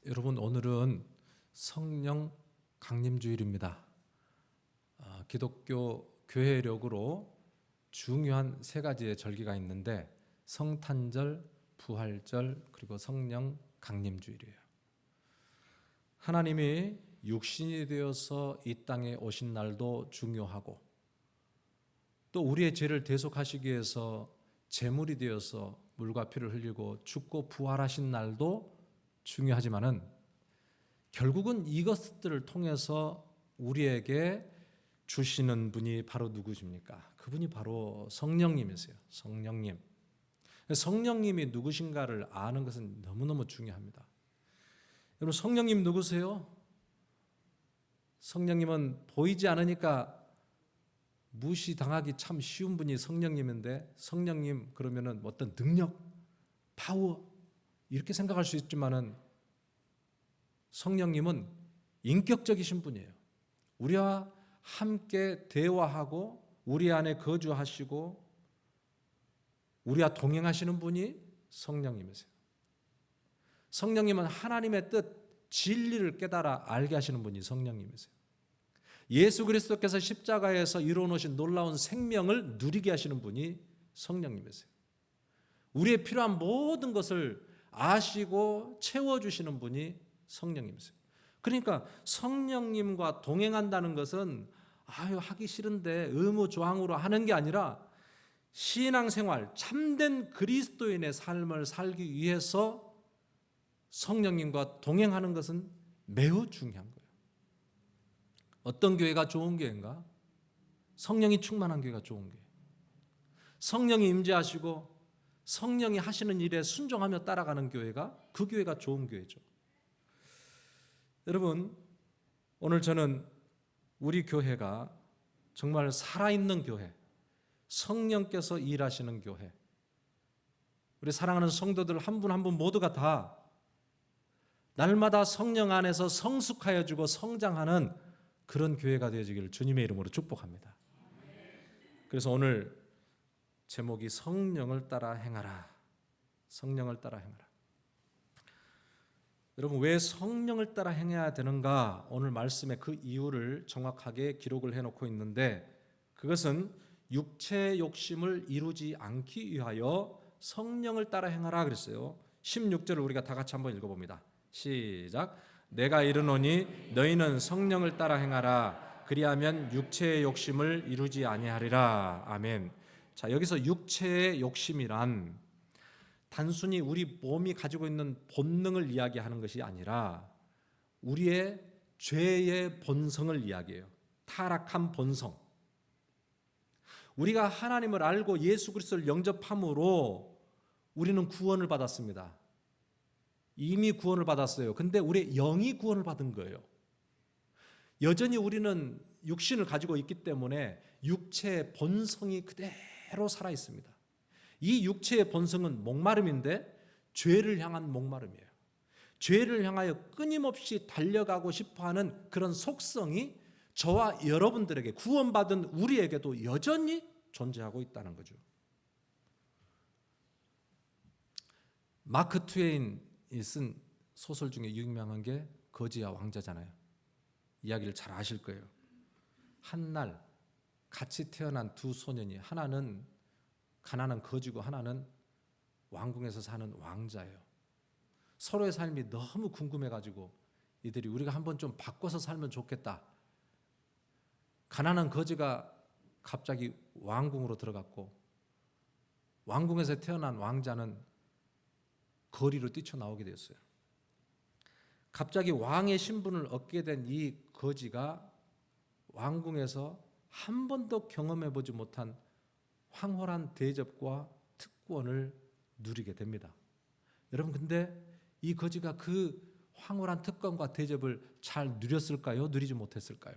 여러분, 오늘은 성령 강림주일입니다. 기독교 교회력으로 중요한 세 가지의 절기가 있는데 성탄절, 부활절, 그리고 성령 강림주일이에요. 하나님이 육신이 되어서 이 땅에 오신 날도 중요하고, 또 우리의 죄를 대속하시기 위해서 제물이 되어서 물과 피를 흘리고 죽고 부활하신 날도 중요하지만은 결국은 이것들을 통해서 우리에게 주시는 분이 바로 누구십니까? 그분이 바로 성령님이세요. 성령님. 성령님이 누구신가를 아는 것은 너무너무 중요합니다. 여러분, 성령님 누구세요? 성령님은 보이지 않으니까 무시당하기 참 쉬운 분이 성령님인데, 성령님 그러면은 어떤 능력, 파워 이렇게 생각할 수 있지만은 성령님은 인격적이신 분이에요. 우리와 함께 대화하고 우리 안에 거주하시고 우리와 동행하시는 분이 성령님이세요. 성령님은 하나님의 뜻, 진리를 깨달아 알게 하시는 분이 성령님이세요. 예수 그리스도께서 십자가에서 이루어놓으신 놀라운 생명을 누리게 하시는 분이 성령님이세요. 우리의 필요한 모든 것을 아시고 채워주시는 분이 성령님이세요. 그러니까 성령님과 동행한다는 것은 하기 싫은데 의무조항으로 하는 게 아니라 신앙생활, 참된 그리스도인의 삶을 살기 위해서 성령님과 동행하는 것은 매우 중요한 거예요. 어떤 교회가 좋은 교회인가? 성령이 충만한 교회가 좋은 교회. 성령이 임재하시고 성령이 하시는 일에 순종하며 따라가는 교회가 그 교회가 좋은 교회죠. 여러분, 오늘 저는 우리 교회가 정말 살아있는 교회, 성령께서 일하시는 교회, 우리 사랑하는 성도들 한 분 한 분 모두가 다 날마다 성령 안에서 성숙하여지고 성장하는 그런 교회가 되어지기를 주님의 이름으로 축복합니다. 그래서 오늘 제목이 성령을 따라 행하라. 성령을 따라 행하라. 여러분, 왜 성령을 따라 행해야 되는가? 오늘 말씀의 그 이유를 정확하게 기록을 해놓고 있는데, 그것은 육체의 욕심을 이루지 않기 위하여 성령을 따라 행하라 그랬어요. 16절을 우리가 다 같이 한번 읽어봅니다. 시작. 내가 이르노니 너희는 성령을 따라 행하라. 그리하면 육체의 욕심을 이루지 아니하리라. 아멘. 자, 여기서 육체의 욕심이란 단순히 우리 몸이 가지고 있는 본능을 이야기하는 것이 아니라 우리의 죄의 본성을 이야기해요. 타락한 본성. 우리가 하나님을 알고 예수 그리스도를 영접함으로 우리는 구원을 받았습니다. 이미 구원을 받았어요. 근데 우리의 영이 구원을 받은 거예요. 여전히 우리는 육신을 가지고 있기 때문에 육체의 본성이 그대로 살아 있습니다. 이 육체의 본성은 목마름인데 죄를 향한 목마름이에요. 죄를 향하여 끊임없이 달려가고 싶어하는 그런 속성이 저와 여러분들에게, 구원받은 우리에게도 여전히 존재하고 있다는 거죠. 마크 트웨인이 쓴 소설 중에 유명한 게 거지와 왕자잖아요. 이야기를 잘 아실 거예요. 한날 같이 태어난 두 소년이, 하나는 가난한 거지고 하나는 왕궁에서 사는 왕자예요. 서로의 삶이 너무 궁금해가지고 이들이 우리가 한번 좀 바꿔서 살면 좋겠다. 가난한 거지가 갑자기 왕궁으로 들어갔고, 왕궁에서 태어난 왕자는 거리로 뛰쳐나오게 되었어요. 갑자기 왕의 신분을 얻게 된 이 거지가 왕궁에서 한 번도 경험해보지 못한 황홀한 대접과 특권을 누리게 됩니다. 여러분, 근데 이 거지가 그 황홀한 특권과 대접을 잘 누렸을까요? 누리지 못했을까요?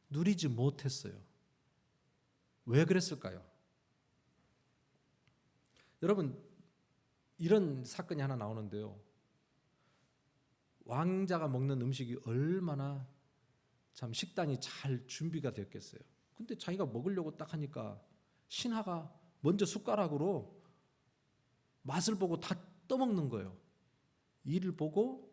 누리지 못했어요. 왜 그랬을까요? 여러분, 이런 사건이 하나 나오는데요. 왕자가 먹는 음식이 얼마나 참 식단이 잘 준비가 됐겠어요. 근데 자기가 먹으려고 딱 하니까 신하가 먼저 숟가락으로 맛을 보고 다 떠먹는 거예요. 이를 보고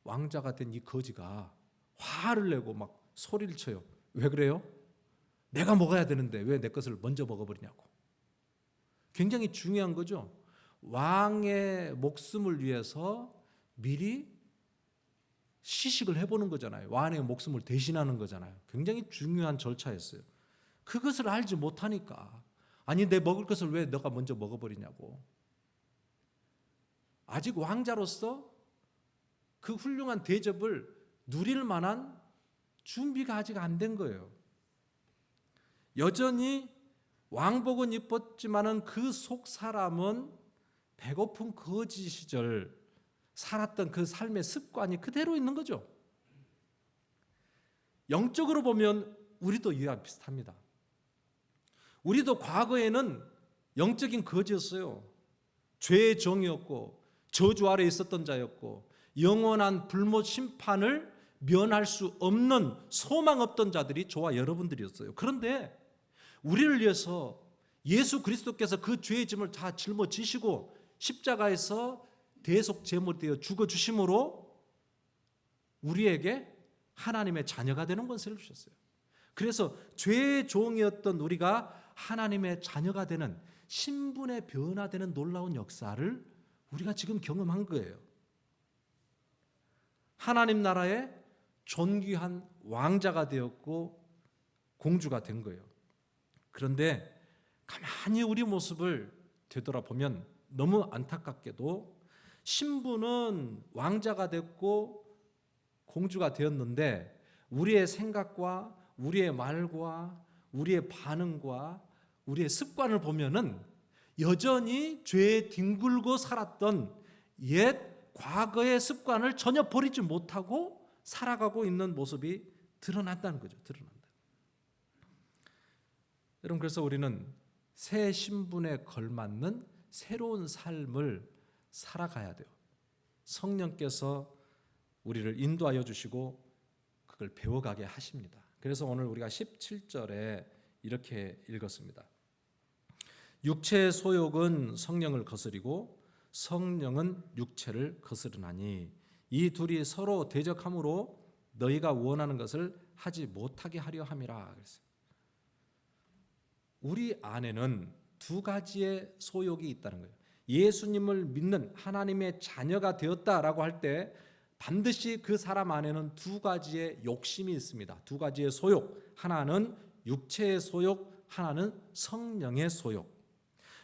왕자가 된 이 거지가 화를 내고 막 소리를 쳐요. 왜 그래요? 내가 먹어야 되는데 왜 내 것을 먼저 먹어버리냐고. 굉장히 중요한 거죠. 왕의 목숨을 위해서 미리 시식을 해보는 거잖아요. 왕의 목숨을 대신하는 거잖아요. 굉장히 중요한 절차였어요. 그것을 알지 못하니까 아니 내 먹을 것을 왜 너가 먼저 먹어버리냐고. 아직 왕자로서 그 훌륭한 대접을 누릴 만한 준비가 아직 안 된 거예요. 여전히 왕복은 입었지만은 그 속 사람은 배고픈 거지 시절 살았던 그 삶의 습관이 그대로 있는 거죠. 영적으로 보면 우리도 이와 비슷합니다. 우리도 과거에는 영적인 거지였어요. 죄의 종이었고 저주 아래 있었던 자였고 영원한 불못 심판을 면할 수 없는 소망 없던 자들이 저와 여러분들이었어요. 그런데 우리를 위해서 예수 그리스도께서 그 죄의 짐을 다 짊어지시고 십자가에서 대속 제물이 되어 죽어주심으로 우리에게 하나님의 자녀가 되는 권세를 주셨어요. 그래서 죄의 종이었던 우리가 하나님의 자녀가 되는 신분의 변화되는 놀라운 역사를 우리가 지금 경험한 거예요. 하나님 나라의 존귀한 왕자가 되었고 공주가 된 거예요. 그런데 가만히 우리 모습을 되돌아보면 너무 안타깝게도 신분은 왕자가 됐고 공주가 되었는데 우리의 생각과 우리의 말과 우리의 반응과 우리의 습관을 보면은 여전히 죄에 뒹굴고 살았던 옛 과거의 습관을 전혀 버리지 못하고 살아가고 있는 모습이 드러난다는 거죠. 드러난다. 여러분, 그래서 우리는 새 신분에 걸맞는 새로운 삶을 살아가야 돼요. 성령께서 우리를 인도하여 주시고 그걸 배워가게 하십니다. 그래서 오늘 우리가 17절에 이렇게 읽었습니다. 육체의 소욕은 성령을 거스리고 성령은 육체를 거스르나니 이 둘이 서로 대적함으로 너희가 원하는 것을 하지 못하게 하려 함이라 그랬어요. 우리 안에는 두 가지의 소욕이 있다는 거예요. 예수님을 믿는 하나님의 자녀가 되었다라고 할 때 반드시 그 사람 안에는 두 가지의 욕심이 있습니다. 두 가지의 소욕. 하나는 육체의 소욕, 하나는 성령의 소욕.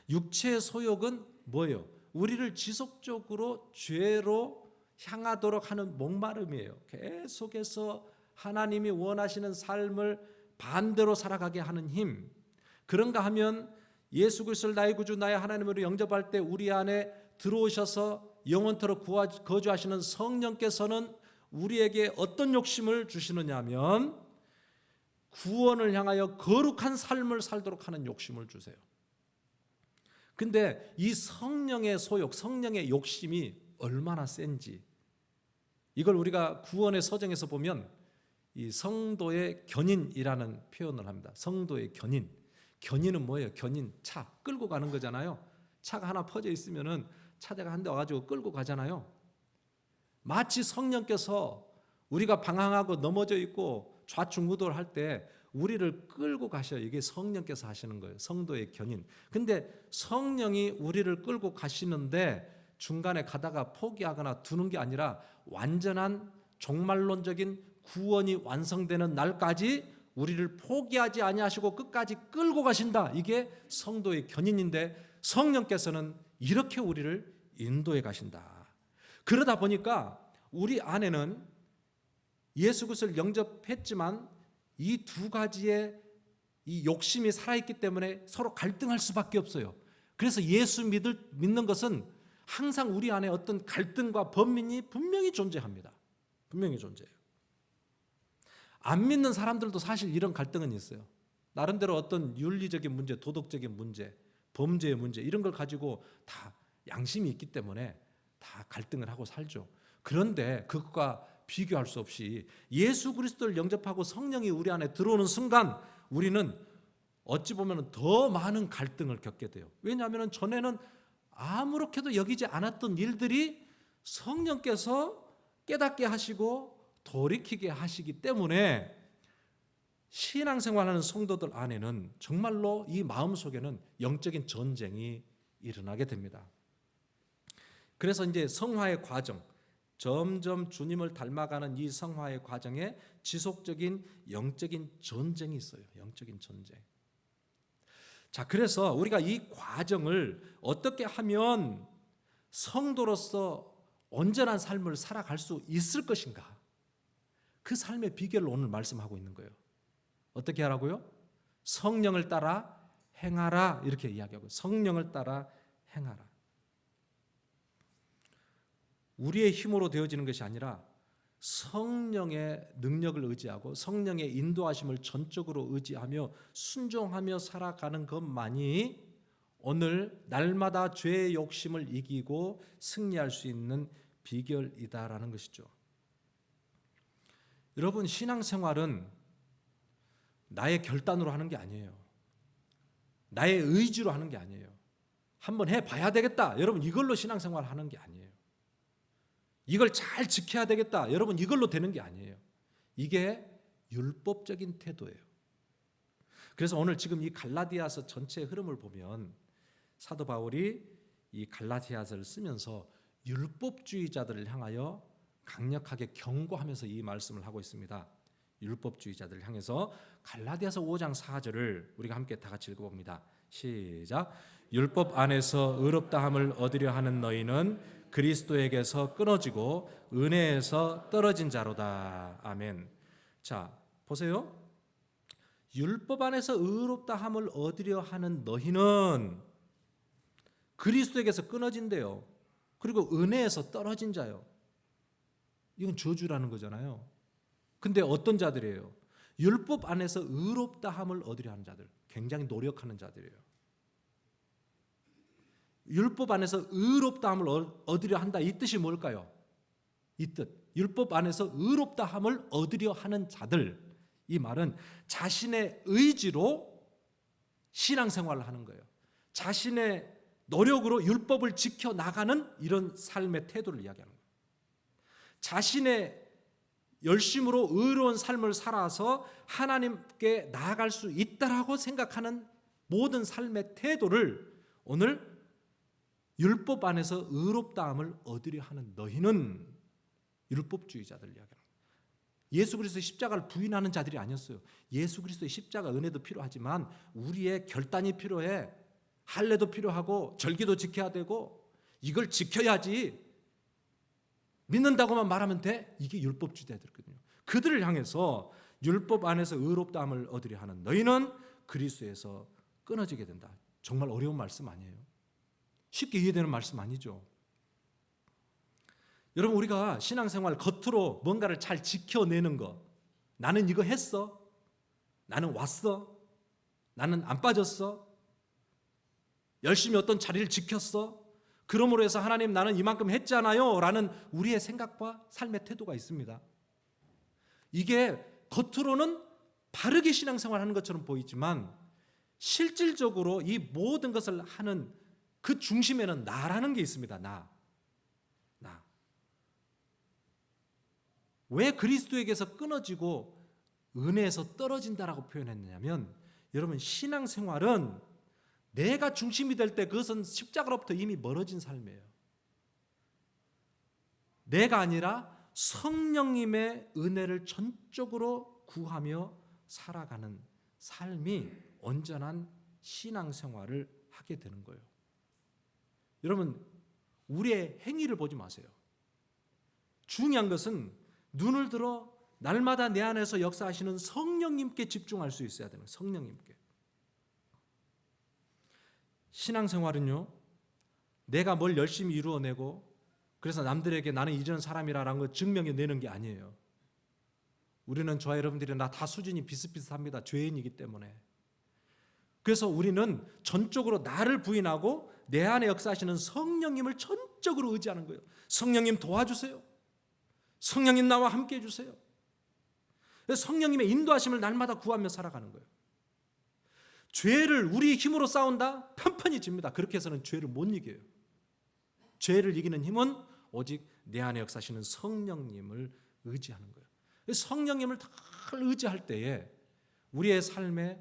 육체의 소욕은 뭐예요? 우리를 지속적으로 죄로 향하도록 하는 목마름이에요. 계속해서 하나님이 원하시는 삶을 반대로 살아가게 하는 힘. 그런가 하면 예수 그리스도를 나의 구주 나의 하나님으로 영접할 때 우리 안에 들어오셔서 영원토록 거주하시는 성령께서는 우리에게 어떤 욕심을 주시느냐 하면 구원을 향하여 거룩한 삶을 살도록 하는 욕심을 주세요. 근데 이 성령의 소욕, 성령의 욕심이 얼마나 센지 이걸 우리가 구원의 서정에서 보면 이 성도의 견인이라는 표현을 합니다. 성도의 견인. 견인은 뭐예요? 견인, 차 끌고 가는 거잖아요. 차가 하나 퍼져 있으면은 차대가 한 대 와가지고 끌고 가잖아요. 마치 성령께서 우리가 방황하고 넘어져 있고 좌충우돌 할 때 우리를 끌고 가셔요. 이게 성령께서 하시는 거예요. 성도의 견인. 근데 성령이 우리를 끌고 가시는데 중간에 가다가 포기하거나 두는 게 아니라 완전한 종말론적인 구원이 완성되는 날까지 우리를 포기하지 아니하시고 끝까지 끌고 가신다. 이게 성도의 견인인데 성령께서는 이렇게 우리를 인도해 가신다. 그러다 보니까 우리 안에는 예수 그리스도를 영접했지만 이 두 가지의 이 욕심이 살아있기 때문에 서로 갈등할 수밖에 없어요. 그래서 예수 믿는 것은 항상 우리 안에 어떤 갈등과 번민이 분명히 존재합니다. 분명히 존재해요. 안 믿는 사람들도 사실 이런 갈등은 있어요. 나름대로 어떤 윤리적인 문제, 도덕적인 문제, 범죄의 문제 이런 걸 가지고 다 양심이 있기 때문에 다 갈등을 하고 살죠. 그런데 그것과 비교할 수 없이 예수 그리스도를 영접하고 성령이 우리 안에 들어오는 순간 우리는 어찌 보면 더 많은 갈등을 겪게 돼요. 왜냐하면 전에는 아무렇게도 여기지 않았던 일들이 성령께서 깨닫게 하시고 돌이키게 하시기 때문에 신앙생활하는 성도들 안에는 정말로 이 마음속에는 영적인 전쟁이 일어나게 됩니다. 그래서 이제 성화의 과정, 점점 주님을 닮아가는 이 성화의 과정에 지속적인 영적인 전쟁이 있어요. 영적인 전쟁. 자, 그래서 우리가 이 과정을 어떻게 하면 성도로서 온전한 삶을 살아갈 수 있을 것인가? 그 삶의 비결을 오늘 말씀하고 있는 거예요. 어떻게 하라고요? 성령을 따라 행하라, 이렇게 이야기하고, 성령을 따라 행하라. 우리의 힘으로 되어지는 것이 아니라 성령의 능력을 의지하고 성령의 인도하심을 전적으로 의지하며 순종하며 살아가는 것만이 오늘 날마다 죄의 욕심을 이기고 승리할 수 있는 비결이다라는 것이죠. 여러분, 신앙생활은 나의 결단으로 하는 게 아니에요. 나의 의지로 하는 게 아니에요. 한번 해봐야 되겠다, 여러분, 이걸로 신앙생활 하는 게 아니에요. 이걸 잘 지켜야 되겠다, 여러분, 이걸로 되는 게 아니에요. 이게 율법적인 태도예요. 그래서 오늘 지금 이 갈라디아서 전체의 흐름을 보면 사도 바울이 이 갈라디아서를 쓰면서 율법주의자들을 향하여 강력하게 경고하면서 이 말씀을 하고 있습니다. 율법주의자들을 향해서 갈라디아서 5장 4절을 우리가 함께 다 같이 읽어봅니다. 시작. 율법 안에서 의롭다함을 얻으려 하는 너희는 그리스도에게서 끊어지고 은혜에서 떨어진 자로다. 아멘. 자, 보세요. 율법 안에서 의롭다함을 얻으려 하는 너희는 그리스도에게서 끊어진대요. 그리고 은혜에서 떨어진 자요. 이건 저주라는 거잖아요. 근데 어떤 자들이에요? 율법 안에서 의롭다함을 얻으려 하는 자들, 굉장히 노력하는 자들이에요. 율법 안에서 의롭다함을 얻으려 한다, 이 뜻이 뭘까요? 이 뜻, 율법 안에서 의롭다함을 얻으려 하는 자들, 이 말은 자신의 의지로 신앙생활을 하는 거예요. 자신의 노력으로 율법을 지켜나가는 이런 삶의 태도를 이야기하는 거예요. 자신의 열심으로 의로운 삶을 살아서 하나님께 나아갈 수 있다라고 생각하는 모든 삶의 태도를 오늘 율법 안에서 의롭다함을 얻으려 하는 너희는 율법주의자들 이야기합니다. 예수 그리스도의 십자가를 부인하는 자들이 아니었어요. 예수 그리스도의 십자가 은혜도 필요하지만 우리의 결단이 필요해. 할례도 필요하고 절기도 지켜야 되고 이걸 지켜야지 믿는다고만 말하면 돼. 이게 율법주의자들이거든요. 그들을 향해서 율법 안에서 의롭다함을 얻으려 하는 너희는 그리스도에서 끊어지게 된다. 정말 어려운 말씀 아니에요? 쉽게 이해되는 말씀 아니죠. 여러분, 우리가 신앙생활 겉으로 뭔가를 잘 지켜내는 거, 나는 이거 했어, 나는 왔어, 나는 안 빠졌어, 열심히 어떤 자리를 지켰어, 그러므로 해서 하나님 나는 이만큼 했잖아요 라는 우리의 생각과 삶의 태도가 있습니다. 이게 겉으로는 바르게 신앙생활하는 것처럼 보이지만 실질적으로 이 모든 것을 하는 그 중심에는 나라는 게 있습니다. 나. 왜 그리스도에게서 끊어지고 은혜에서 떨어진다라고 표현했느냐면, 여러분, 신앙생활은 내가 중심이 될 때 그것은 십자가로부터 이미 멀어진 삶이에요. 내가 아니라 성령님의 은혜를 전적으로 구하며 살아가는 삶이 온전한 신앙생활을 하게 되는 거예요. 여러분, 우리의 행위를 보지 마세요. 중요한 것은 눈을 들어 날마다 내 안에서 역사하시는 성령님께 집중할 수 있어야 되는, 성령님께. 신앙생활은요, 내가 뭘 열심히 이루어내고 그래서 남들에게 나는 이런 사람이라는 걸 증명해내는 게 아니에요. 우리는, 저와 여러분들이 다 수준이 비슷비슷합니다. 죄인이기 때문에. 그래서 우리는 전적으로 나를 부인하고 내 안에 역사하시는 성령님을 전적으로 의지하는 거예요. 성령님 도와주세요. 성령님 나와 함께 해주세요. 성령님의 인도하심을 날마다 구하며 살아가는 거예요. 죄를 우리 힘으로 싸운다? 편편히 집니다. 그렇게 해서는 죄를 못 이겨요. 죄를 이기는 힘은 오직 내 안에 역사하시는 성령님을 의지하는 거예요. 성령님을 다 의지할 때에 우리의 삶에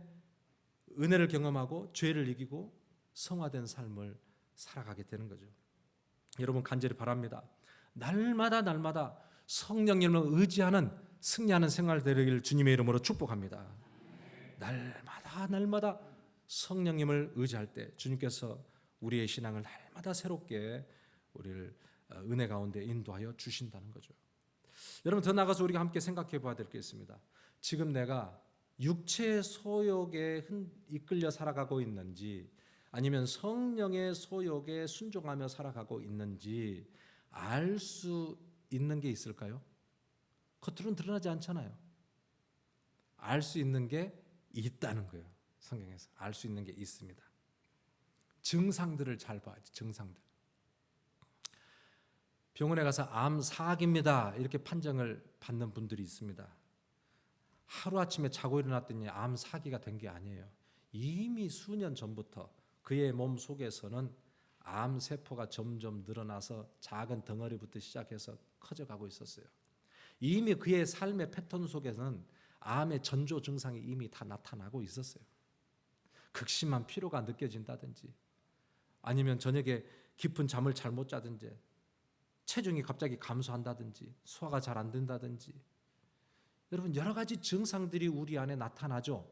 은혜를 경험하고 죄를 이기고 성화된 삶을 살아가게 되는 거죠. 여러분 간절히 바랍니다. 날마다 성령님을 의지하는 승리하는 생활 되기를 주님의 이름으로 축복합니다. 날마다 성령님을 의지할 때 주님께서 우리의 신앙을 날마다 새롭게 우리를 은혜 가운데 인도하여 주신다는 거죠. 여러분 더 나가서 우리가 함께 생각해 봐야 될 게 있습니다. 지금 내가 육체의 소욕에 이끌려 살아가고 있는지 아니면 성령의 소욕에 순종하며 살아가고 있는지 알 수 있는 게 있을까요? 겉으로는 드러나지 않잖아요. 알 수 있는 게 있다는 거예요. 성경에서 알 수 있는 게 있습니다. 증상들을 잘 봐야지. 증상들. 병원에 가서 암 사기입니다 이렇게 판정을 받는 분들이 있습니다. 하루아침에 자고 일어났더니 암 사기가 된 게 아니에요. 이미 수년 전부터 그의 몸 속에서는 암세포가 점점 늘어나서 작은 덩어리부터 시작해서 커져가고 있었어요. 이미 그의 삶의 패턴 속에서는 암의 전조 증상이 이미 다 나타나고 있었어요. 극심한 피로가 느껴진다든지 아니면 저녁에 깊은 잠을 잘 못 자든지 체중이 갑자기 감소한다든지 소화가 잘 안 된다든지 여러분 여러 가지 증상들이 우리 안에 나타나죠.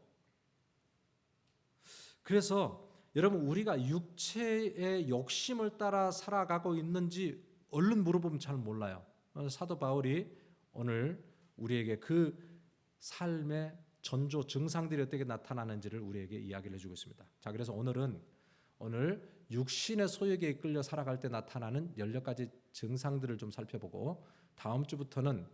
그래서 여러분 우리가 육체의 욕심을 따라 살아가고 있는지 얼른 물어보면 잘 몰라요. 사도 바울이 오늘 우리에게 그 삶의 전조 증상들이 어떻게 나타나는지를 우리에게 이야기를 해주고 있습니다. 자, 그래서 오늘 육신의 소욕에 이끌려 살아갈 때 나타나는 16가지 증상들을 좀 살펴보고 다음 주부터는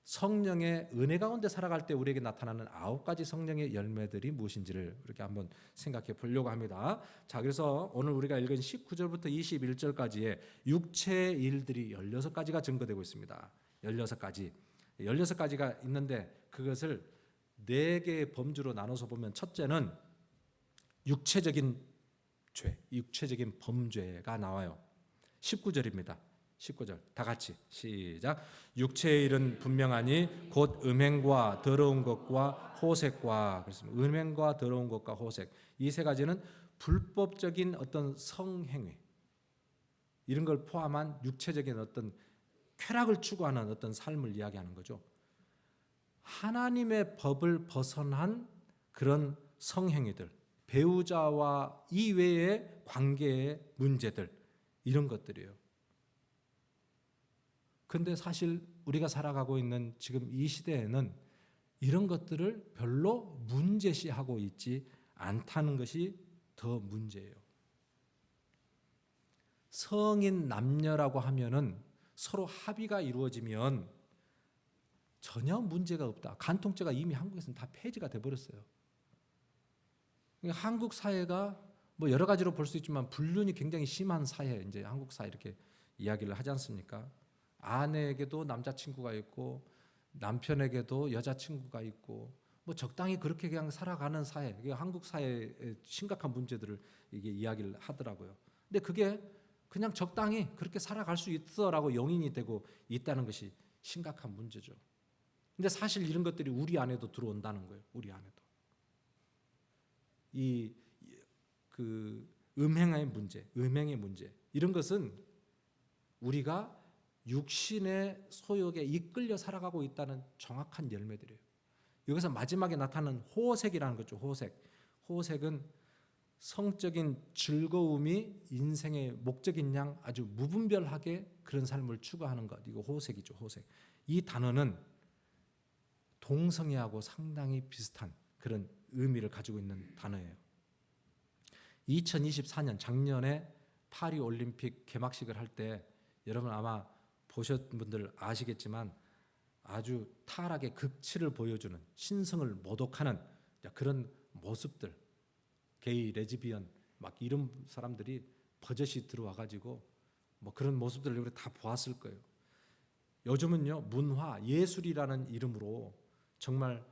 성령의 은혜 가운데 살아갈 때 우리에게 나타나는 9가지 성령의 열매들이 무엇인지를 이렇게 한번 생각해 보려고 합니다. 자, 그래서 오늘 우리가 읽은 19절부터 21절까지의 육체의 일들이 16가지가 증거되고 있습니다. 16가지가 있는데 그것을 4개의 범주로 나눠서 보면 첫째는 육체적인 죄, 육체적인 범죄가 나와요. 19절입니다. 19절 다 같이 시작. 육체의 일은 분명하니 곧 음행과 더러운 것과 호색과 그렇습니다. 음행과 더러운 것과 호색 이 3가지는 불법적인 어떤 성행위 이런 걸 포함한 육체적인 어떤 쾌락을 추구하는 어떤 삶을 이야기하는 거죠. 하나님의 법을 벗어난 그런 성행위들, 배우자와 이외의 관계의 문제들 이런 것들이에요. 근데 사실 우리가 살아가고 있는 지금 이 시대에는 이런 것들을 별로 문제시하고 있지 않다는 것이 더 문제예요. 성인 남녀라고 하면은 서로 합의가 이루어지면 전혀 문제가 없다. 간통죄가 이미 한국에서는 다 폐지가 돼 버렸어요. 한국 사회가 뭐 여러 가지로 볼 수 있지만 불륜이 굉장히 심한 사회, 이제 한국 사회 이렇게 이야기를 하지 않습니까? 아내에게도 남자친구가 있고 남편에게도 여자친구가 있고 뭐 적당히 그렇게 그냥 살아가는 사회, 이게 한국 사회의 심각한 문제들을 이게 이야기를 하더라고요. 근데 그게 그냥 적당히 그렇게 살아갈 수 있어라고 용인이 되고 있다는 것이 심각한 문제죠. 근데 사실 이런 것들이 우리 안에도 들어온다는 거예요. 우리 안에도. 음행의 문제 이런 것은 우리가 육신의 소욕에 이끌려 살아가고 있다는 정확한 열매들이에요. 여기서 마지막에 나타나는 호색이라는 거죠. 호색은 성적인 즐거움이 인생의 목적인 양 아주 무분별하게 그런 삶을 추구하는 것, 이거 호색이죠. 호색. 이 단어는 동성애하고 상당히 비슷한 그런 의미를 가지고 있는 단어예요. 2024년 작년에 파리 올림픽 개막식을 할 때 여러분 아마 보셨던 분들 아시겠지만 아주 타락의 극치를 보여주는 신성을 모독하는 그런 모습들, 게이, 레즈비언 막 이런 사람들이 버젓이 들어와 가지고 뭐 그런 모습들을 우리 다 보았을 거예요. 요즘은요 문화, 예술이라는 이름으로 정말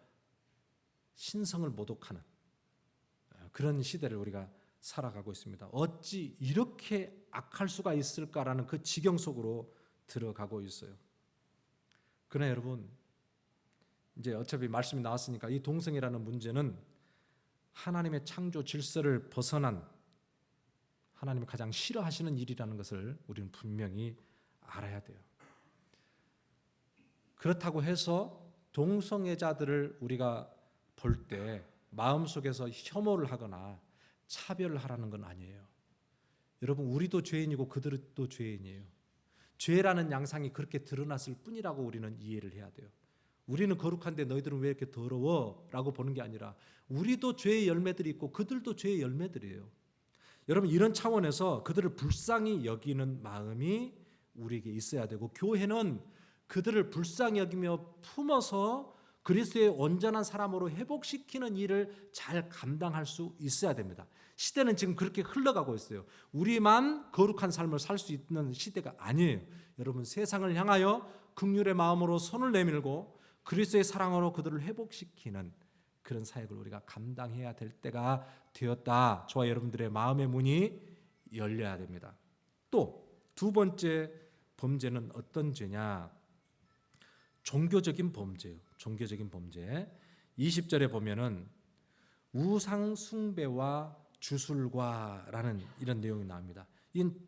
신성을 모독하는 그런 시대를 우리가 살아가고 있습니다. 어찌 이렇게 악할 수가 있을까라는 그 지경 속으로 들어가고 있어요. 그러나 여러분, 이제 어차피 말씀이 나왔으니까 이 동성애라는 문제는 하나님의 창조 질서를 벗어난 하나님이 가장 싫어하시는 일이라는 것을 우리는 분명히 알아야 돼요. 그렇다고 해서 동성애자들을 우리가 볼 때 마음속에서 혐오를 하거나 차별을 하라는 건 아니에요. 여러분, 우리도 죄인이고 그들도 죄인이에요. 죄라는 양상이 그렇게 드러났을 뿐이라고 우리는 이해를 해야 돼요. 우리는 거룩한데 너희들은 왜 이렇게 더러워? 라고 보는 게 아니라 우리도 죄의 열매들이 있고 그들도 죄의 열매들이에요. 여러분, 이런 차원에서 그들을 불쌍히 여기는 마음이 우리에게 있어야 되고, 교회는 그들을 불쌍히 여기며 품어서 그리스도의 온전한 사람으로 회복시키는 일을 잘 감당할 수 있어야 됩니다. 시대는 지금 그렇게 흘러가고 있어요. 우리만 거룩한 삶을 살 수 있는 시대가 아니에요. 여러분, 세상을 향하여 긍휼의 마음으로 손을 내밀고 그리스도의 사랑으로 그들을 회복시키는 그런 사역을 우리가 감당해야 될 때가 되었다. 저와 여러분들의 마음의 문이 열려야 됩니다. 또 두 번째 범죄는 어떤 죄냐? 종교적인 범죄예요. 종교적인 범죄. 20절에 보면은 우상 숭배와 주술과라는 이런 내용이 나옵니다. 이건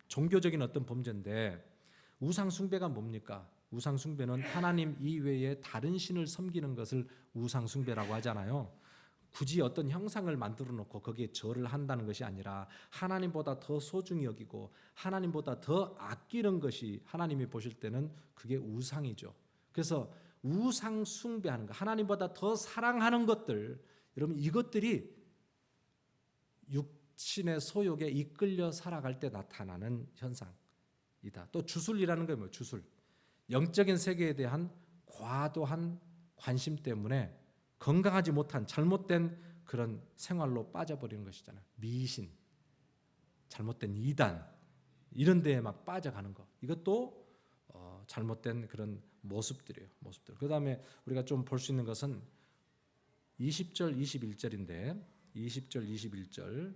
종교적인 어떤 범죄인데, 우상 숭배가 뭡니까? 우상 숭배는 하나님 이외에 다른 신을 섬기는 것을 우상 숭배라고 하잖아요. 굳이 어떤 형상을 만들어 놓고 거기에 절을 한다는 것이 아니라 하나님보다 더 소중히 여기고 하나님보다 더 아끼는 것이 하나님이 보실 때는 그게 우상이죠. 그래서 우상 숭배하는 것, 하나님보다 더 사랑하는 것들, 여러분, 이것들이 육신의 소욕에 이끌려 살아갈 때 나타나는 현상이다. 또 주술이라는 게 뭐예요? 주술. 영적인 세계에 대한 과도한 관심 때문에 건강하지 못한 잘못된 그런 생활로 빠져버리는 것이잖아요. 미신, 잘못된 이단, 이런 데에 막 빠져가는 것. 이것도 잘못된 그런 모습들이에요. 모습들. 그 다음에 우리가 좀 볼 수 있는 것은 20절, 21절인데 20절, 21절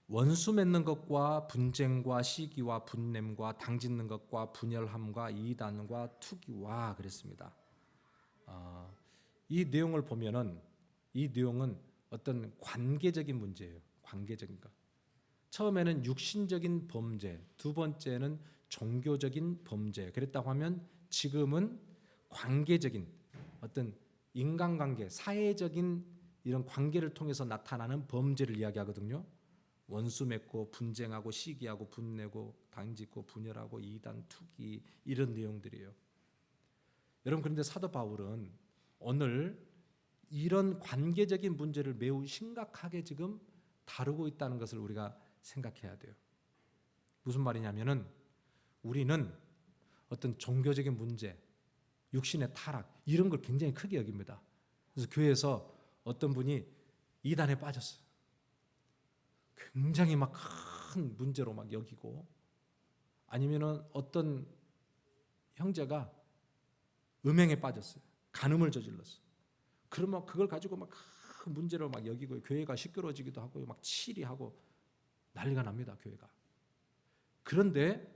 원수 맺는 것과 분쟁과 시기와 분냄과 당짓는 것과 분열함과 이단과 투기와 그랬습니다. 이 내용을 보면은 이 내용은 어떤 관계적인 문제예요. 관계적인 것. 처음에는 육신적인 범죄, 두 번째는 종교적인 범죄. 그랬다고 하면 지금은 관계적인 어떤 인간관계, 사회적인 이런 관계를 통해서 나타나는 범죄를 이야기하거든요. 원수 맺고 분쟁하고 시기하고 분내고 당짓고 분열하고 이단 투기, 이런 내용들이에요. 여러분, 그런데 사도 바울은 오늘 이런 관계적인 문제를 매우 심각하게 지금 다루고 있다는 것을 우리가 생각해야 돼요. 무슨 말이냐면은 우리는 어떤 종교적인 문제, 육신의 타락, 이런 걸 굉장히 크게 여깁니다. 그래서 교회에서 어떤 분이 이단에 빠졌어요. 굉장히 막 큰 문제로 막 여기고, 아니면은 어떤 형제가 음행에 빠졌어요. 간음을 저질렀어요. 그러면 그걸 가지고 막 큰 문제로 막 여기고, 교회가 시끄러워지기도 하고 막 치리하고 난리가 납니다. 교회가. 그런데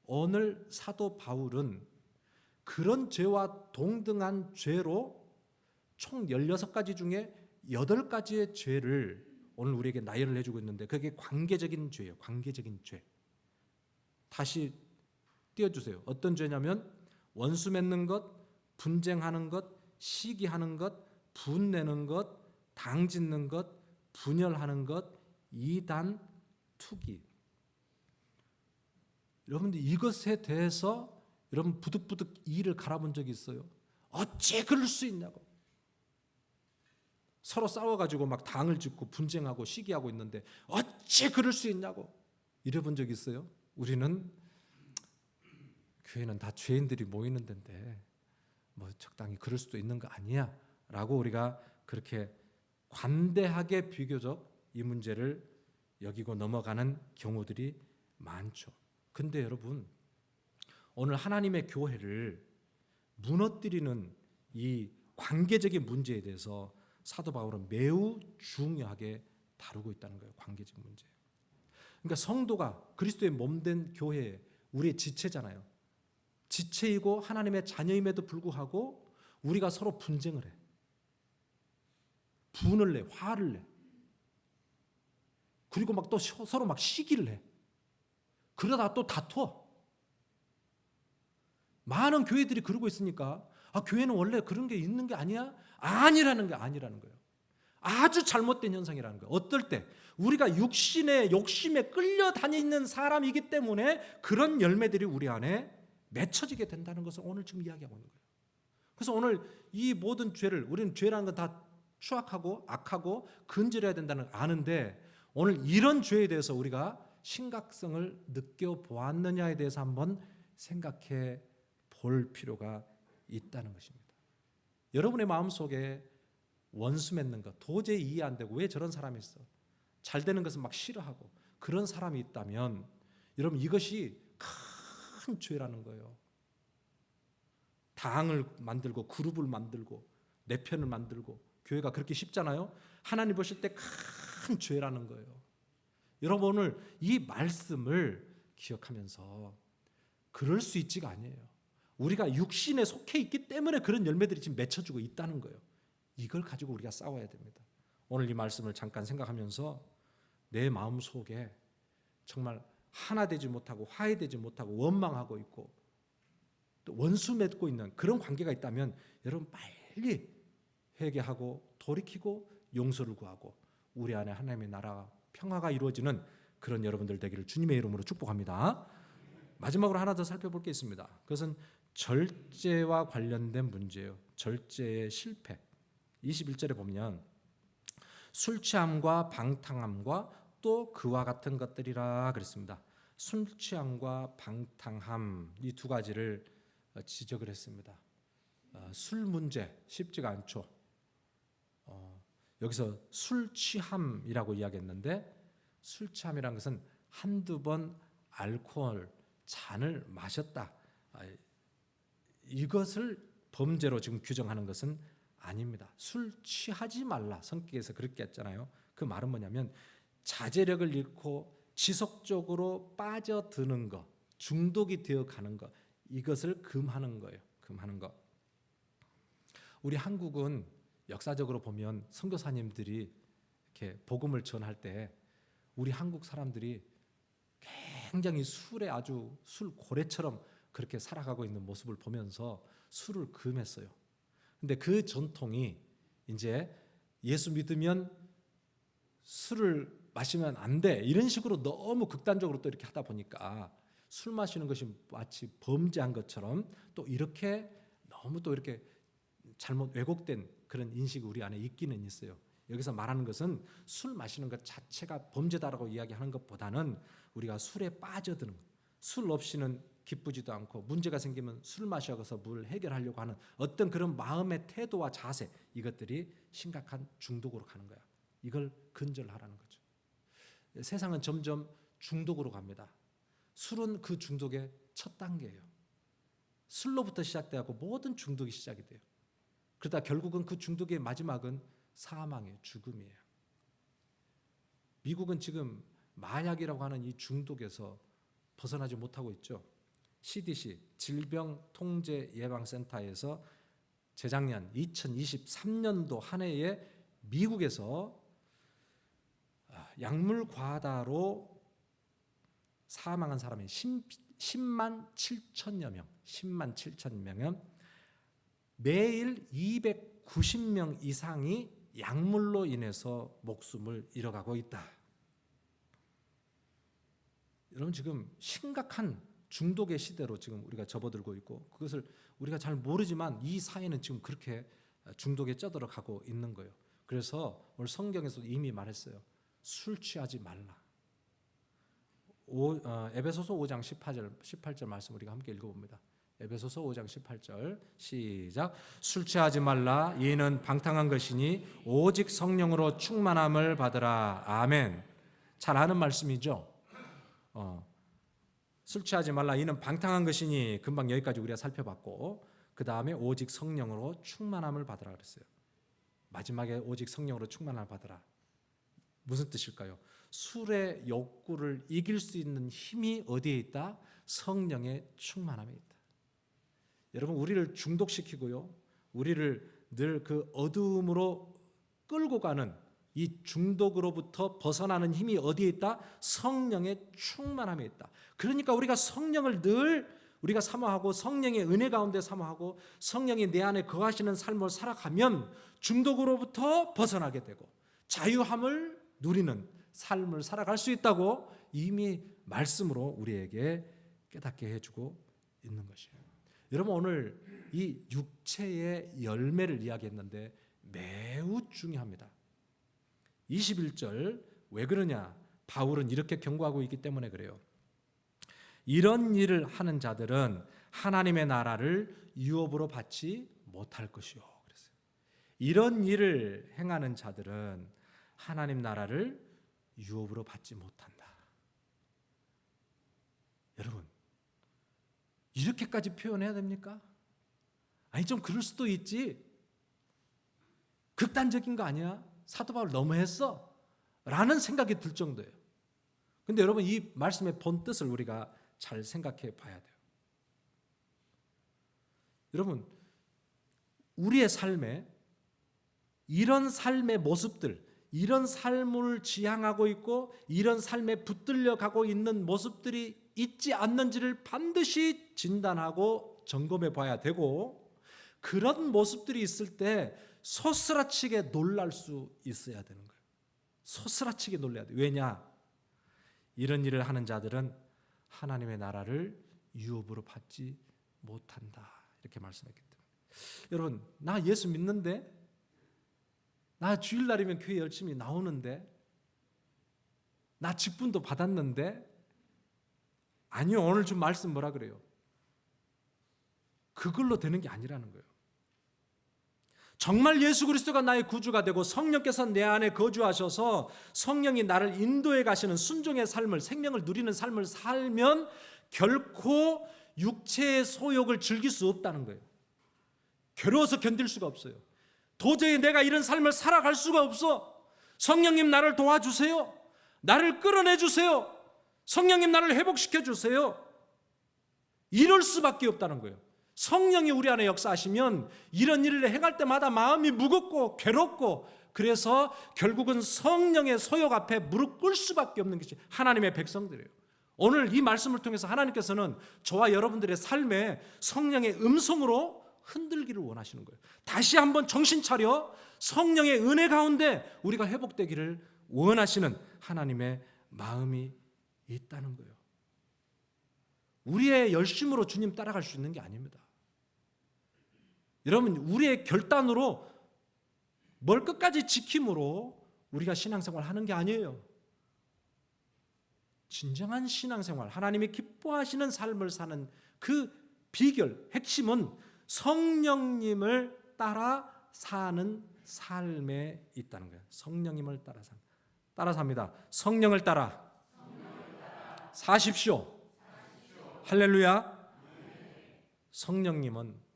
오늘 사도 바울은 그런 죄와 동등한 죄로 총 16가지 중에 8가지의 죄를 오늘 우리에게 나열을 해주고 있는데, 그게 관계적인 죄예요. 관계적인 죄. 다시 띄워주세요. 어떤 죄냐면 원수 맺는 것, 분쟁하는 것, 시기하는 것, 분내는 것, 당짓는 것, 분열하는 것, 이단, 투기. 여러분들 이것에 대해서 여러분 부득부득 이를 갈아본 적이 있어요? 어찌 그럴 수 있냐고. 서로 싸워가지고 막 당을 짓고 분쟁하고 시기하고 있는데 어찌 그럴 수 있냐고 이래본 적 있어요? 우리는 교회는 다 죄인들이 모이는 데인데 뭐 적당히 그럴 수도 있는 거 아니야? 라고 우리가 그렇게 관대하게 비교적 이 문제를 여기고 넘어가는 경우들이 많죠. 근데 여러분, 오늘 하나님의 교회를 무너뜨리는 이 관계적인 문제에 대해서 사도 바울은 매우 중요하게 다루고 있다는 거예요. 관계적 문제. 그러니까 성도가 그리스도의 몸된 교회에 우리의 지체잖아요. 지체이고 하나님의 자녀임에도 불구하고 우리가 서로 분쟁을 해. 분을 내, 화를 내. 그리고 막 또 서로 막 시기를 해. 그러다가 또 다투어. 많은 교회들이 그러고 있으니까 교회는 원래 그런 게 있는 게 아니야? 아니라는 거예요. 아주 잘못된 현상이라는 거예요. 어떨 때 우리가 육신의 욕심에 끌려다니는 사람이기 때문에 그런 열매들이 우리 안에 맺혀지게 된다는 것을 오늘 지금 이야기하고 있는 거예요. 그래서 오늘 이 모든 죄를, 우리는 죄라는 건 다 추악하고 악하고 근절해야 된다는 걸 아는데, 오늘 이런 죄에 대해서 우리가 심각성을 느껴보았느냐에 대해서 한번 생각해 볼 필요가 있다는 것입니다. 여러분의 마음속에 원수 맺는 것 도저히 이해 안 되고, 왜 저런 사람이 있어, 잘 되는 것은 막 싫어하고 그런 사람이 있다면 여러분, 이것이 큰 죄라는 거예요. 당을 만들고 그룹을 만들고 내 편을 만들고, 교회가 그렇게 쉽잖아요. 하나님 보실 때 큰 죄라는 거예요. 여러분, 오늘 이 말씀을 기억하면서 그럴 수 있지가 아니에요. 우리가 육신에 속해 있기 때문에 그런 열매들이 지금 맺혀지고 있다는 거예요. 이걸 가지고 우리가 싸워야 됩니다. 오늘 이 말씀을 잠깐 생각하면서 내 마음 속에 정말 하나 되지 못하고 화해되지 못하고 원망하고 있고 또 원수 맺고 있는 그런 관계가 있다면 여러분, 빨리 회개하고 돌이키고 용서를 구하고 우리 안에 하나님의 나라 평화가 이루어지는 그런 여러분들 되기를 주님의 이름으로 축복합니다. 마지막으로 하나 더 살펴볼 게 있습니다. 그것은 절제와 관련된 문제예요. 절제의 실패. 21절에 보면 술 취함과 방탕함과 또 그와 같은 것들이라 그랬습니다. 술 취함과 방탕함, 이 두 가지를 지적을 했습니다. 술 문제 쉽지가 않죠. 여기서 술 취함이라고 이야기했는데, 술 취함이라는 것은 한두 번 알코올 잔을 마셨다, 이것을 범죄로 지금 규정하는 것은 아닙니다. 술 취하지 말라, 성격에서 그렇게 했잖아요. 그 말은 뭐냐면 자제력을 잃고 지속적으로 빠져드는 것, 중독이 되어가는 것, 이것을 금하는 거예요. 금하는 것. 우리 한국은 역사적으로 보면 선교사님들이 이렇게 복음을 전할 때 우리 한국 사람들이 굉장히 술에 아주 술 고래처럼 그렇게 살아가고 있는 모습을 보면서 술을 금했어요. 근데 그 전통이 이제 예수 믿으면 술을 마시면 안 돼, 이런 식으로 너무 극단적으로 또 이렇게 하다 보니까 술 마시는 것이 마치 범죄한 것처럼 또 이렇게 너무 또 이렇게 잘못 왜곡된 그런 인식이 우리 안에 있기는 있어요. 여기서 말하는 것은 술 마시는 것 자체가 범죄다라고 이야기하는 것보다는 우리가 술에 빠져드는 것, 술 없이는 기쁘지도 않고 문제가 생기면 술 마셔서 뭘 해결하려고 하는 어떤 그런 마음의 태도와 자세, 이것들이 심각한 중독으로 가는 거야. 이걸 근절하라는 거죠. 세상은 점점 중독으로 갑니다. 술은 그 중독의 첫 단계예요. 술로부터 시작되고 모든 중독이 시작이 돼요. 그러다 결국은 그 중독의 마지막은 사망이에요. 죽음이에요. 미국은 지금 마약이라고 하는 이 중독에서 벗어나지 못하고 있죠. CDC 질병통제예방센터에서 재작년 2023년도 한 해에 미국에서 약물 과다로 사망한 사람이 10만 7천여 명, 10만 7천 명, 매일 290명 이상이 약물로 인해서 목숨을 잃어가고 있다. 여러분, 지금 심각한 중독의 시대로 지금 우리가 접어들고 있고, 그것을 우리가 잘 모르지만 이 사회는 지금 그렇게 중독에 쩌들어 가고 있는 거예요. 그래서 오늘 성경에서도 이미 말했어요. 술 취하지 말라. 에베소서 5장 18절 말씀 우리가 함께 읽어봅니다. 에베소서 5장 18절 시작. 술 취하지 말라. 이는 방탕한 것이니 오직 성령으로 충만함을 받으라. 아멘. 잘 아는 말씀이죠. 술 취하지 말라. 이는 방탕한 것이니, 금방 여기까지 우리가 살펴봤고, 그 다음에 오직 성령으로 충만함을 받으라 그랬어요. 마지막에 오직 성령으로 충만함을 받으라. 무슨 뜻일까요? 술의 욕구를 이길 수 있는 힘이 어디에 있다? 성령의 충만함에 있다. 여러분, 우리를 중독시키고요, 우리를 늘 그 어두움으로 끌고 가는 이 중독으로부터 벗어나는 힘이 어디에 있다? 성령의 충만함에 있다. 그러니까 우리가 성령을 늘 우리가 사모하고 성령의 은혜 가운데 사모하고 성령이 내 안에 거하시는 삶을 살아가면 중독으로부터 벗어나게 되고 자유함을 누리는 삶을 살아갈 수 있다고 이미 말씀으로 우리에게 깨닫게 해주고 있는 것이에요. 여러분, 오늘 이 육체의 열매를 이야기했는데 매우 중요합니다. 21절, 왜 그러냐? 바울은 이렇게 경고하고 있기 때문에 그래요. 이런 일을 하는 자들은 하나님의 나라를 유업으로 받지 못할 것이요. 그랬어요. 이런 일을 행하는 자들은 하나님 나라를 유업으로 받지 못한다. 여러분, 이렇게까지 표현해야 됩니까? 아니, 좀 그럴 수도 있지. 극단적인 거 아니야? 사도 바울 너무했어 라는 생각이 들 정도예요. 근데 여러분, 이 말씀의 본 뜻을 우리가 잘 생각해 봐야 돼요. 여러분, 우리의 삶에 이런 삶의 모습들, 이런 삶을 지향하고 있고 이런 삶에 붙들려 가고 있는 모습들이 있지 않는지를 반드시 진단하고 점검해 봐야 되고, 그런 모습들이 있을 때 소스라치게 놀랄 수 있어야 되는 거예요. 소스라치게 놀라야 돼요. 왜냐? 이런 일을 하는 자들은 하나님의 나라를 유업으로 받지 못한다. 이렇게 말씀했기 때문에. 여러분, 나 예수 믿는데, 나 주일날이면 교회 열심히 나오는데, 나 직분도 받았는데, 아니요, 오늘 좀 말씀 뭐라 그래요? 그걸로 되는 게 아니라는 거예요. 정말 예수 그리스도가 나의 구주가 되고 성령께서 내 안에 거주하셔서 성령이 나를 인도해 가시는 순종의 삶을, 생명을 누리는 삶을 살면 결코 육체의 소욕을 즐길 수 없다는 거예요. 괴로워서 견딜 수가 없어요. 도저히 내가 이런 삶을 살아갈 수가 없어. 성령님 나를 도와주세요. 나를 끌어내주세요. 성령님 나를 회복시켜 주세요. 이럴 수밖에 없다는 거예요. 성령이 우리 안에 역사하시면 이런 일을 행할 때마다 마음이 무겁고 괴롭고, 그래서 결국은 성령의 소욕 앞에 무릎 꿇을 수밖에 없는 것이 하나님의 백성들이에요. 오늘 이 말씀을 통해서 하나님께서는 저와 여러분들의 삶에 성령의 음성으로 흔들기를 원하시는 거예요. 다시 한번 정신 차려 성령의 은혜 가운데 우리가 회복되기를 원하시는 하나님의 마음이 있다는 거예요. 우리의 열심으로 주님 따라갈 수 있는 게 아닙니다. 여러분, 우리의 결단으로 뭘 끝까지 지킴으로 우리가 신앙생활 하는 게 아니에요. 진정한 신앙생활, 하나님이 기뻐하시는 삶을 사는 그 비결, 핵심은 성령님을 따라 사는 삶에 있다는 거예요. 성령님을 따라 삽니다. 성령을 따라 사십시오. 할렐루야. 성령님은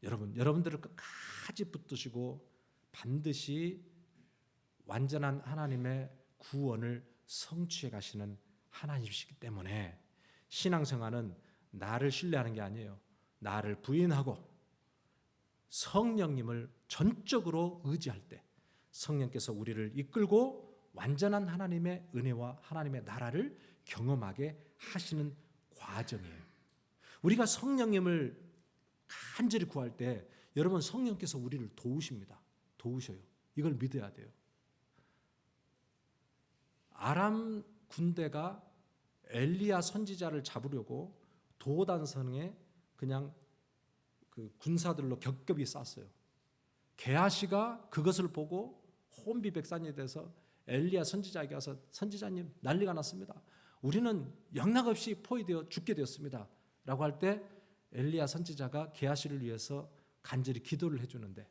여러분들을 끝까지 붙드시고 반드시 완전한 하나님의 구원을 성취해 가시는 하나님이시기 때문에 신앙생활은 나를 신뢰하는 게 아니에요. 나를 부인하고 성령님을 전적으로 의지할 때 성령께서 우리를 이끌고 완전한 하나님의 은혜와 하나님의 나라를 경험하게 하시는 과정이에요. 우리가 성령님을 간절히 구할 때 여러분, 성령께서 우리를 도우십니다. 도우셔요. 이걸 믿어야 돼요. 아람 군대가 엘리야 선지자를 잡으려고 도단성에 그냥 그 군사들로 겹겹이 쌌어요. 게하시가 그것을 보고 혼비백산이 돼서 엘리야 선지자에게 와서, 선지자님 난리가 났습니다. 우리는 영락없이 포위되어 죽게 되었습니다. 라고 할 때 엘리야 선지자가 게하시를 위해서 간절히 기도를 해주는데,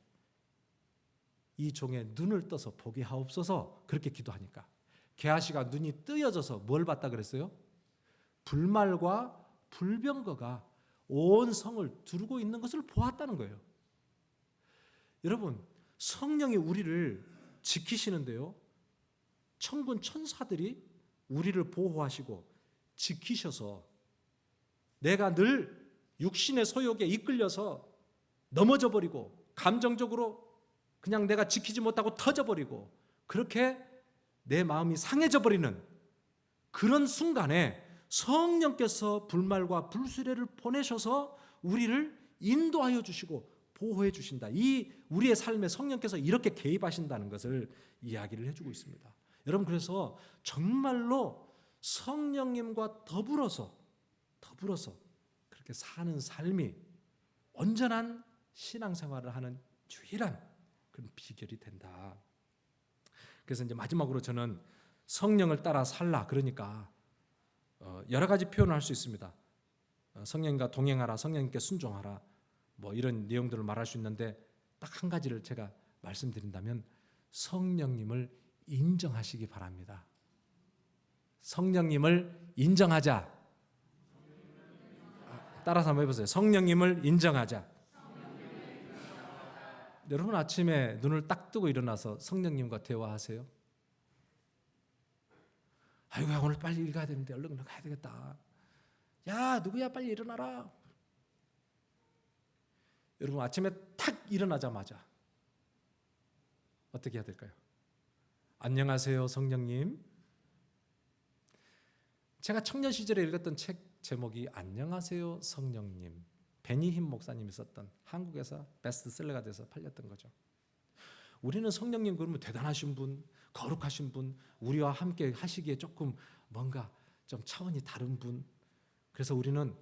이 종의 눈을 떠서 보게 하옵소서 그렇게 기도하니까 게하시가 눈이 뜨여져서 뭘 봤다 그랬어요? 불말과 불병거가 온 성을 두르고 있는 것을 보았다는 거예요. 여러분, 성령이 우리를 지키시는데요, 천군 천사들이 우리를 보호하시고 지키셔서 내가 늘 육신의 소욕에 이끌려서 넘어져 버리고 감정적으로 그냥 내가 지키지 못하고 터져버리고 그렇게 내 마음이 상해져 버리는 그런 순간에 성령께서 불말과 불수레를 보내셔서 우리를 인도하여 주시고 보호해 주신다. 이 우리의 삶에 성령께서 이렇게 개입하신다는 것을 이야기를 해주고 있습니다. 여러분, 그래서 정말로 성령님과 더불어서 그렇게 사는 삶이 온전한 신앙생활을 하는 유일한 그런 비결이 된다. 그래서 이제 마지막으로 저는 성령을 따라 살라, 그러니까 여러 가지 표현을 할 수 있습니다. 성령님과 동행하라, 성령님께 순종하라, 뭐 이런 내용들을 말할 수 있는데 딱 한 가지를 제가 말씀드린다면 성령님을 인정하시기 바랍니다. 성령님을 인정하자. 따라서 한번 해보세요. 성령님을 인정하자. 여러분, 아침에 눈을 딱 뜨고 일어나서 성령님과 대화하세요? 아이고, 오늘 빨리 일 가야 되는데 얼른 가야 되겠다. 야, 누구야, 빨리 일어나라. 여러분, 아침에 탁 일어나자마자 어떻게 해야 될까요? 안녕하세요, 성령님. 제가 청년 시절에 읽었던 책 제목이 안녕하세요, 성령님. 베니힘 목사님이 썼던, 한국에서 베스트셀러가 돼서 팔렸던 거죠. 우리는 성령님 그러면 대단하신 분, 거룩하신 분, 우리와 함께 하시기에 조금 뭔가 좀 차원이 다른 분. 그래서 우리는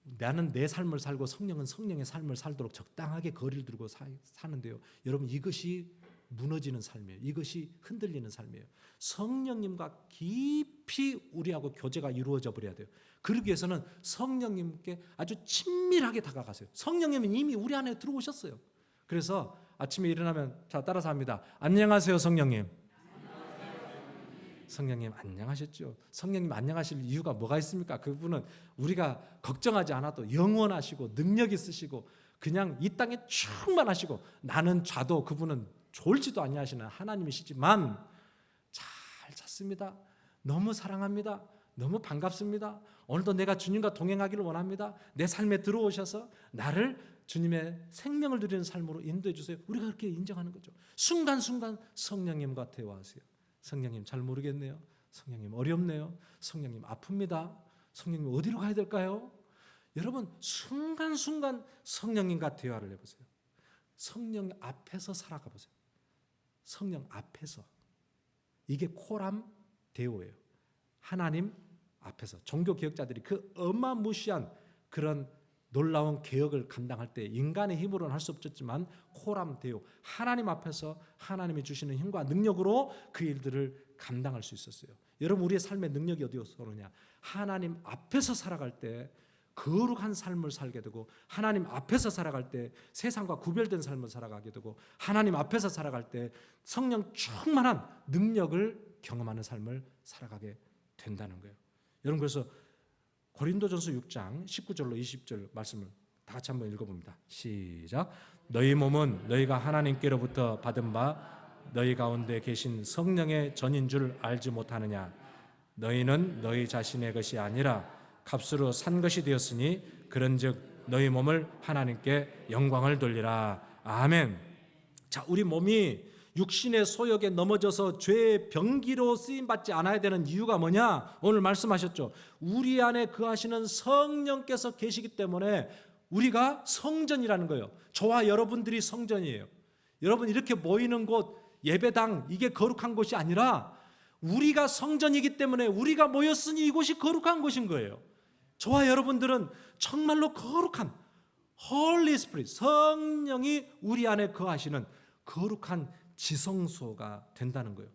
나는 내 삶을 살고 성령은 성령의 삶을 살도록 적당하게 거리를 두고 사는데요. 여러분, 이것이 무너지는 삶이에요. 이것이 흔들리는 삶이에요. 성령님과 깊이 우리하고 교제가 이루어져 버려야 돼요. 그러기 위해서는 성령님께 아주 친밀하게 다가가세요. 성령님은 이미 우리 안에 들어오셨어요. 그래서 아침에 일어나면 자, 따라서 합니다. 안녕하세요, 성령님. 성령님 안녕하셨죠? 성령님 안녕하실 이유가 뭐가 있습니까? 그분은 우리가 걱정하지 않아도 영원하시고 능력 있으시고 그냥 이 땅에 충만하시고 나는 좌도 그분은 졸지도 아니하시는 하나님이시지만 잘 잤습니다. 너무 사랑합니다. 너무 반갑습니다. 오늘도 내가 주님과 동행하기를 원합니다. 내 삶에 들어오셔서 나를 주님의 생명을 누리는 삶으로 인도해 주세요. 우리가 그렇게 인정하는 거죠. 순간순간 성령님과 대화하세요. 성령님 잘 모르겠네요. 성령님 어렵네요. 성령님 아픕니다. 성령님 어디로 가야 될까요? 여러분, 순간순간 성령님과 대화를 해보세요. 성령 앞에서 살아가 보세요. 성령 앞에서. 이게 코람 데오예요. 하나님 앞에서. 종교 개혁자들이 그 어마무시한 그런 놀라운 개혁을 감당할 때 인간의 힘으로는 할 수 없었지만 코람 데오, 하나님 앞에서 하나님이 주시는 힘과 능력으로 그 일들을 감당할 수 있었어요. 여러분, 우리의 삶의 능력이 어디서 오느냐? 하나님 앞에서 살아갈 때 거룩한 삶을 살게 되고, 하나님 앞에서 살아갈 때 세상과 구별된 삶을 살아가게 되고, 하나님 앞에서 살아갈 때 성령 충만한 능력을 경험하는 삶을 살아가게 된다는 거예요. 여러분, 그래서 고린도전서 6장 19절로 20절 말씀을 다 같이 한번 읽어봅니다. 시작. 너희 몸은 너희가 하나님께로부터 받은 바 너희 가운데 계신 성령의 전인 줄 알지 못하느냐? 너희는 너희 자신의 것이 아니라 값으로 산 것이 되었으니 그런즉 너희 몸을 하나님께 영광을 돌리라. 아멘. 자, 우리 몸이 육신의 소욕에 넘어져서 죄의 병기로 쓰임받지 않아야 되는 이유가 뭐냐? 오늘 말씀하셨죠. 우리 안에 거하시는 성령께서 계시기 때문에 우리가 성전이라는 거예요. 저와 여러분들이 성전이에요. 여러분, 이렇게 모이는 곳, 예배당, 이게 거룩한 곳이 아니라 우리가 성전이기 때문에 우리가 모였으니 이곳이 거룩한 곳인 거예요. 저와 여러분들은 정말로 거룩한 Holy Spirit, 성령이 우리 안에 거하시는 거룩한 지성소가 된다는 거예요.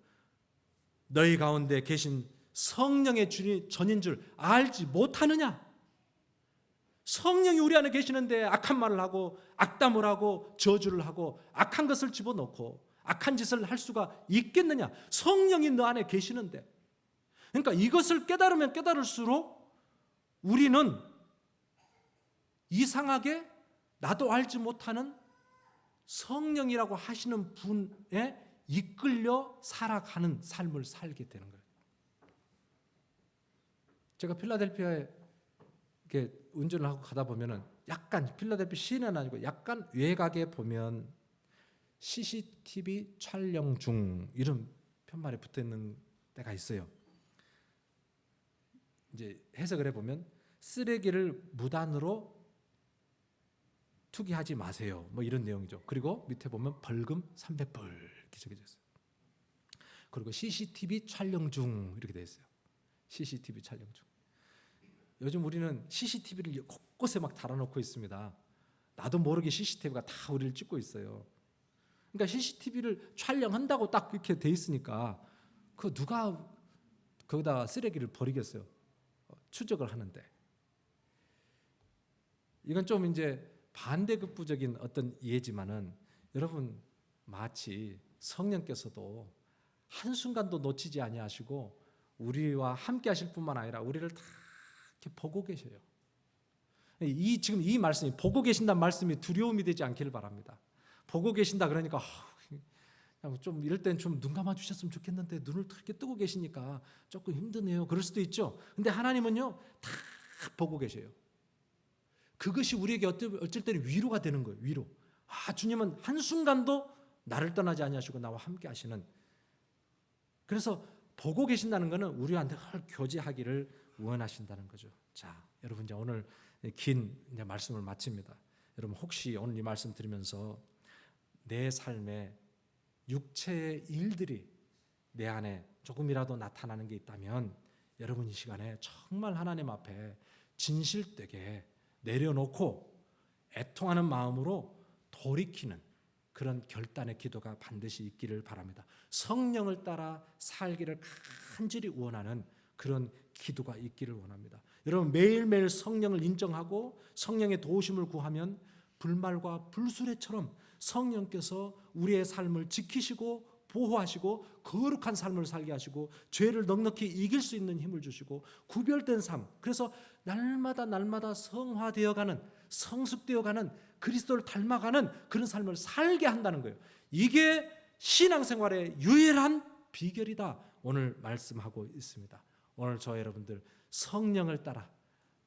너희 가운데 계신 성령의 전인 줄 알지 못하느냐? 성령이 우리 안에 계시는데 악한 말을 하고 악담을 하고 저주를 하고 악한 것을 집어넣고 악한 짓을 할 수가 있겠느냐? 성령이 너 안에 계시는데. 그러니까 이것을 깨달으면 깨달을수록 우리는 이상하게 나도 알지 못하는 성령이라고 하시는 분의 이끌려 살아가는 삶을 살게 되는 거예요. 제가 필라델피아에 이렇게 운전을 하고 가다 보면은 약간 필라델피아 시내는 아니고 약간 외곽에 보면 CCTV 촬영 중 이런 편말이 붙어 있는 데가 있어요. 이제 해석을 해보면 쓰레기를 무단으로 투기하지 마세요. 뭐 이런 내용이죠. 그리고 밑에 보면 벌금 300불 이렇게 적혀져 있어요. 그리고 CCTV 촬영 중 이렇게 되어 있어요. CCTV 촬영 중. 요즘 우리는 CCTV를 곳곳에 막 달아놓고 있습니다. 나도 모르게 CCTV가 다 우리를 찍고 있어요. 그러니까 CCTV를 촬영한다고 딱 이렇게 돼 있으니까 그 누가 거기다 쓰레기를 버리겠어요? 추적을 하는데. 이건 좀 이제 반대급부적인 어떤 이해지만은 여러분 마치 성령께서도 한순간도 놓치지 아니하시고 우리와 함께 하실 뿐만 아니라 우리를 다 이렇게 보고 계셔요. 지금 이 말씀이 보고 계신다는 말씀이 두려움이 되지 않기를 바랍니다. 보고 계신다 그러니까 좀 이럴 땐 좀 눈 감아 주셨으면 좋겠는데 눈을 이렇게 뜨고 계시니까 조금 힘드네요. 그럴 수도 있죠. 근데 하나님은요 다 보고 계셔요. 그것이 우리에게 어쩔 때는 위로가 되는 거예요. 위로. 주님은 한순간도 나를 떠나지 아니하시고 나와 함께 하시는. 그래서 보고 계신다는 것은 우리한테 교제하기를 원하신다는 거죠. 자, 여러분 이제 오늘 긴 이제 말씀을 마칩니다. 여러분 혹시 오늘 이 말씀 들으면서 내 삶에 육체의 일들이 내 안에 조금이라도 나타나는 게 있다면 여러분 이 시간에 정말 하나님 앞에 진실되게 내려놓고 애통하는 마음으로 돌이키는 그런 결단의 기도가 반드시 있기를 바랍니다. 성령을 따라 살기를 간절히 원하는 그런 기도가 있기를 원합니다. 여러분 매일매일 성령을 인정하고 성령의 도우심을 구하면 불말과 불수레처럼 성령께서 우리의 삶을 지키시고 보호하시고 거룩한 삶을 살게 하시고 죄를 넉넉히 이길 수 있는 힘을 주시고 구별된 삶, 그래서 날마다 성화되어가는, 성숙되어가는, 그리스도를 닮아가는 그런 삶을 살게 한다는 거예요. 이게 신앙생활의 유일한 비결이다 오늘 말씀하고 있습니다. 오늘 저와 여러분들 성령을 따라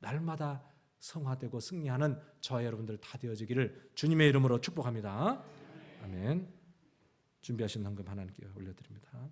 날마다 성화되고 승리하는 저와 여러분들 다 되어지기를 주님의 이름으로 축복합니다. 아멘. 준비하신 헌금 하나님께 올려드립니다.